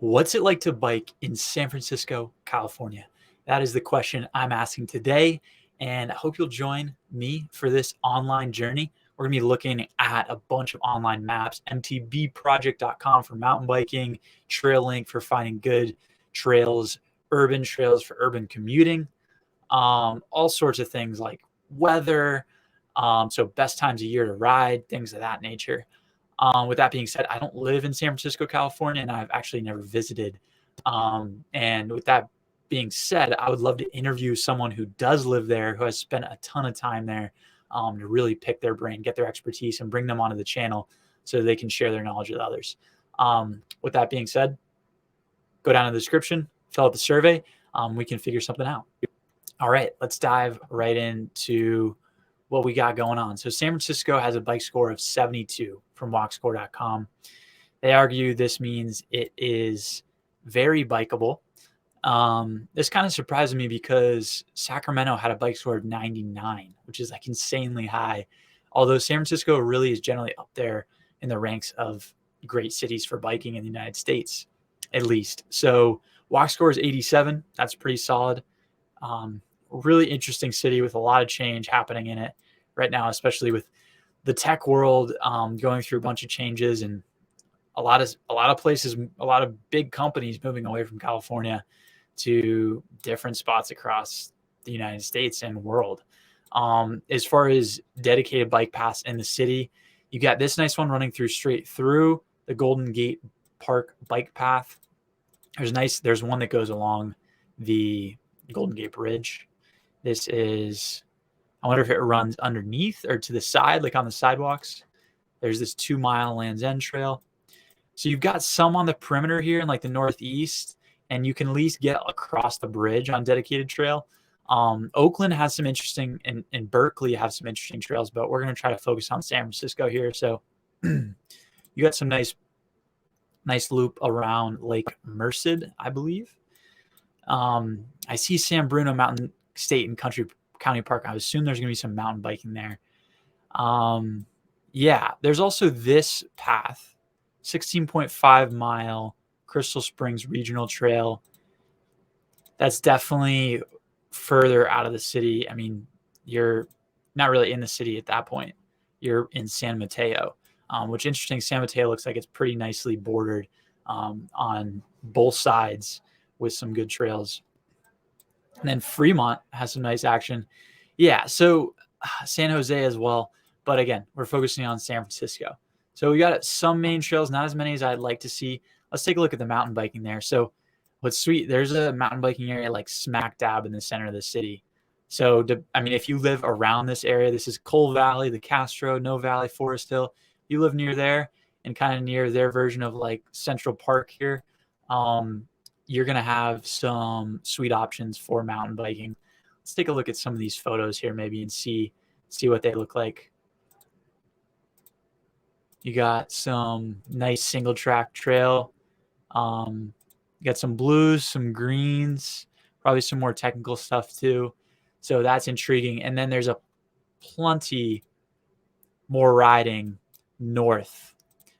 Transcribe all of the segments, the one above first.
What's it like to bike in San Francisco, California? That is the question I'm asking today, and I hope you'll join me for this online journey. We're going to be looking at a bunch of online maps, mtbproject.com for mountain biking, TrailLink for finding good trails, urban trails for urban commuting, all sorts of things like weather, so best times of year to ride, things of that nature. With that being said, I don't live in San Francisco, California, and I've actually never visited. And with that being said, I would love to interview someone who does live there, who has spent a ton of time there, to really pick their brain, get their expertise, and bring them onto the channel so they can share their knowledge with others. With that being said, go down in the description, fill out the survey. We can figure something out. All right, let's dive right into what we got going on. So San Francisco has a bike score of 72 from walkscore.com. They argue this means it is very bikeable. This kind of surprised me because Sacramento had a bike score of 99, which is like insanely high. Although San Francisco really is generally up there in the ranks of great cities for biking in the United States, at least. So walk score is 87. That's pretty solid. Really interesting city with a lot of change happening in it right now, especially with the tech world going through a bunch of changes and a lot of places, a lot of big companies moving away from California to different spots across the United States and world. As far as dedicated bike paths in the city, you got this nice one running straight through the Golden Gate Park bike path. There's one that goes along the Golden Gate Bridge. This is, I wonder if it runs underneath or to the side, like on the sidewalks. There's this 2-mile Land's End trail. So you've got some on the perimeter here in like the northeast, and you can at least get across the bridge on dedicated trail. Oakland has some interesting, and Berkeley have some interesting trails, but we're going to try to focus on San Francisco here. So you got some nice loop around Lake Merced, I believe. I see San Bruno Mountain State and County Park. I assume there's going to be some mountain biking there. Yeah, there's also this path, 16.5 mile Crystal Springs Regional Trail. That's definitely further out of the city. I mean, you're not really in the city at that point. You're in San Mateo, which interesting. San Mateo looks like it's pretty nicely bordered on both sides with some good trails. And then Fremont has some nice action. Yeah, so San Jose as well. But again, we're focusing on San Francisco. So we got some main trails, not as many as I'd like to see. Let's take a look at the mountain biking there. So what's sweet, there's a mountain biking area like smack dab in the center of the city. So, I mean, if you live around this area, this is Cole Valley, the Castro, No Valley, Forest Hill. You live near there and kind of near their version of like Central Park here. You're going to have some sweet options for mountain biking. Let's take a look at some of these photos here maybe and see what they look like. You got some nice single track trail. You got some blues, some greens, probably some more technical stuff too. So that's intriguing. And then there's a plenty more riding north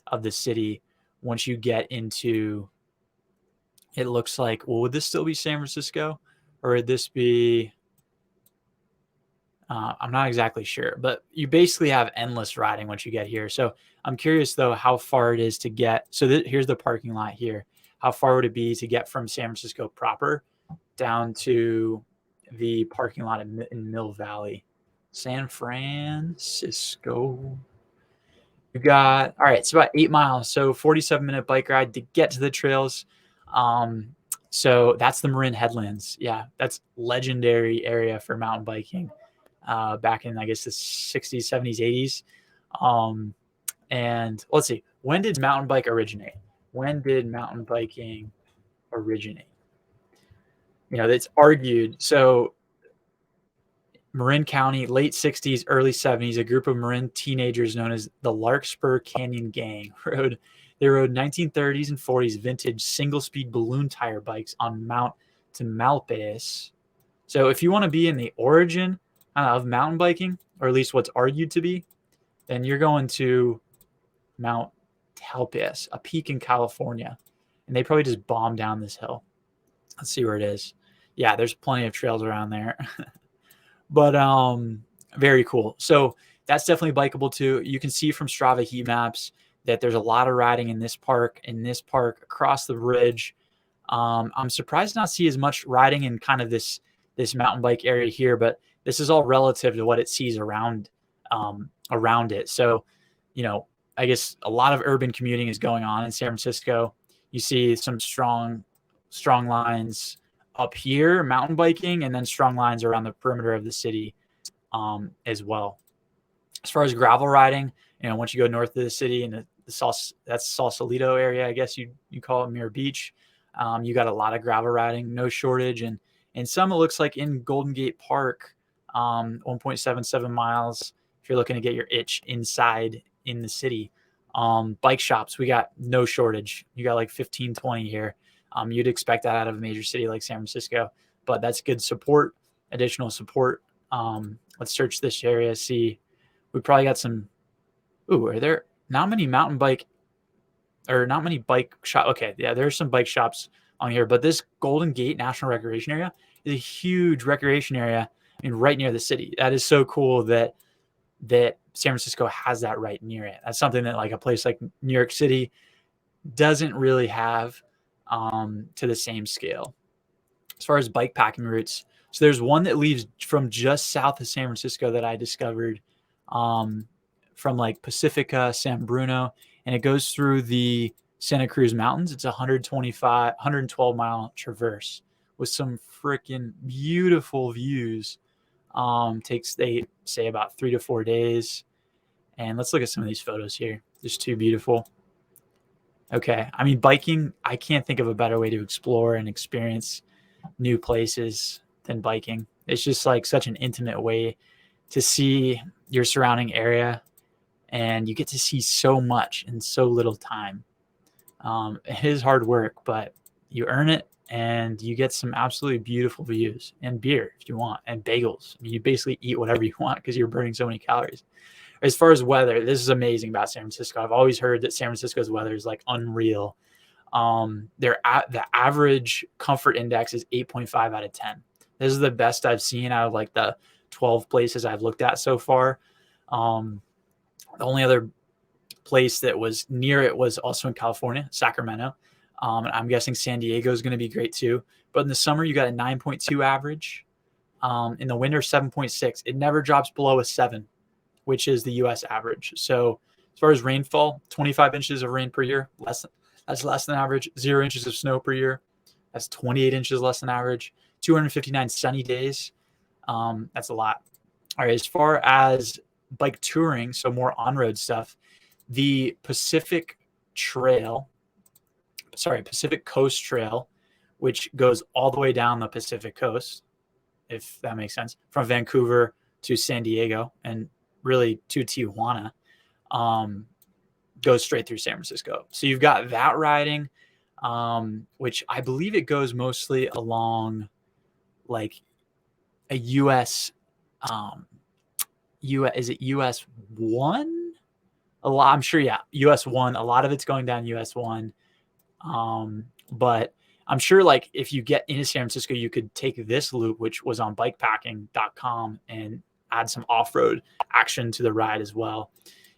of the city once you get into, it looks like, well, would this still be San Francisco or would this be, I'm not exactly sure, but you basically have endless riding once you get here. So I'm curious though, how far it is to get. So here's the parking lot here. How far would it be to get from San Francisco proper down to the parking lot in Mill Valley? San Francisco. You got, all right, it's about 8 miles. So 47-minute bike ride to get to the trails. So that's the Marin Headlands. Yeah, that's legendary area for mountain biking back in, I guess, the 60s, 70s, 80s. And let's see, when did mountain bike originate? When did mountain biking originate? You know, it's argued. So Marin County, late 60s, early 70s, a group of Marin teenagers known as the Larkspur Canyon Gang rode 1930s and 40s vintage single-speed balloon tire bikes on Mount Tamalpais. So if you want to be in the origin of mountain biking, or at least what's argued to be, then you're going to Mount Tamalpais, a peak in California. and they probably just bomb down this hill. Let's see where it is. Yeah, there's plenty of trails around there. But very cool. So that's definitely bikeable too. You can see from Strava heat maps that there's a lot of riding in this park, across the ridge. I'm surprised not see as much riding in kind of this mountain bike area here, but this is all relative to what it sees around it. So, I guess a lot of urban commuting is going on in San Francisco. You see some strong lines up here, mountain biking, and then strong lines around the perimeter of the city as well. As far as gravel riding, once you go north of the city and that's Sausalito area, I guess you call it Mirror Beach. You got a lot of gravel riding, no shortage, and some it looks like in Golden Gate Park, 1.77 miles. If you're looking to get your itch inside in the city, bike shops, we got no shortage. You got like 15, 20 here. You'd expect that out of a major city like San Francisco, but that's good support, additional support. Let's search this area, see. We probably got some. Ooh, are there not many bike shop? Okay, yeah, there's some bike shops on here, but this Golden Gate National Recreation Area is a huge recreation area and right near the city. That is so cool that San Francisco has that right near it. That's something that like a place like New York City doesn't really have to the same scale. As far as bike packing routes, so there's one that leaves from just south of San Francisco that I discovered from like Pacifica, San Bruno, and it goes through the Santa Cruz Mountains. It's 112 mile traverse with some freaking beautiful views. Takes, they say, about 3 to 4 days. And let's look at some of these photos here. Just too beautiful. Okay. I mean, biking, I can't think of a better way to explore and experience new places than biking. It's just like such an intimate way to see your surrounding area, and you get to see so much in so little time. It is hard work, but you earn it, and you get some absolutely beautiful views and beer if you want, and bagels. I mean, you basically eat whatever you want because you're burning so many calories. As far as weather, this is amazing about San Francisco. I've always heard that San Francisco's weather is like unreal. The average comfort index is 8.5 out of 10. This is the best I've seen out of like the 12 places I've looked at so far. The only other place that was near it was also in California, Sacramento. I'm guessing San Diego is going to be great too. But in the summer, you got a 9.2 average. In the winter, 7.6. It never drops below a 7, which is the U.S. average. So as far as rainfall, 25 inches of rain per year, that's less than average. 0 inches of snow per year, that's 28 inches less than average. 259 sunny days, that's a lot. All right, as far as bike touring, so more on-road stuff, the Pacific Coast Trail, which goes all the way down the Pacific Coast, if that makes sense, from Vancouver to San Diego and really to Tijuana, goes straight through San Francisco. So you've got that riding, which I believe it goes mostly along like a US, is it US 1? A lot, I'm sure, yeah, US 1. A lot of it's going down US 1. But I'm sure like if you get into San Francisco, you could take this loop, which was on bikepacking.com, and add some off-road action to the ride as well.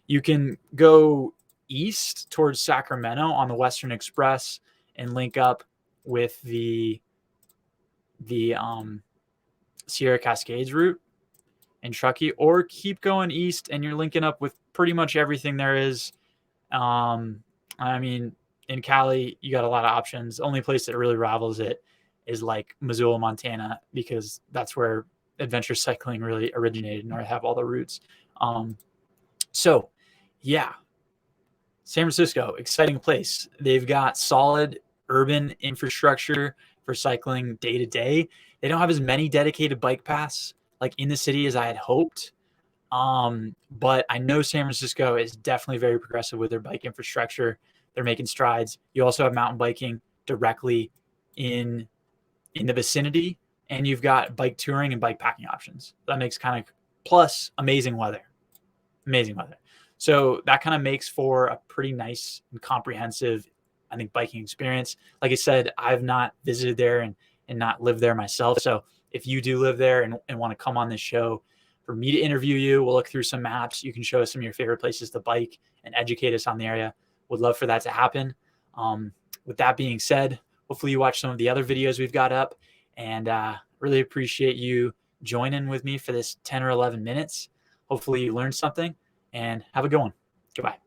You can go east towards Sacramento on the Western Express and link up with the Sierra Cascades route in Truckee, or keep going east and you're linking up with pretty much everything there is. I mean, in Cali, you got a lot of options. The only place that really rivals it is like Missoula, Montana, because that's where adventure cycling really originated and I have all the roots. So yeah, San Francisco, exciting place. They've got solid urban infrastructure for cycling day to day. They don't have as many dedicated bike paths like in the city as I had hoped. But I know San Francisco is definitely very progressive with their bike infrastructure. They're making strides. You also have mountain biking directly in the vicinity, and you've got bike touring and bike packing options. That makes kind of, plus amazing weather. So that kind of makes for a pretty nice and comprehensive I think, biking experience. Like I said, I've not visited there and not lived there myself. So if you do live there and want to come on this show for me to interview you, we'll look through some maps. You can show us some of your favorite places to bike and educate us on the area. Would love for that to happen. With that being said, hopefully you watch some of the other videos we've got up, and really appreciate you joining with me for this 10 or 11 minutes. Hopefully you learned something, and have a good one. Goodbye.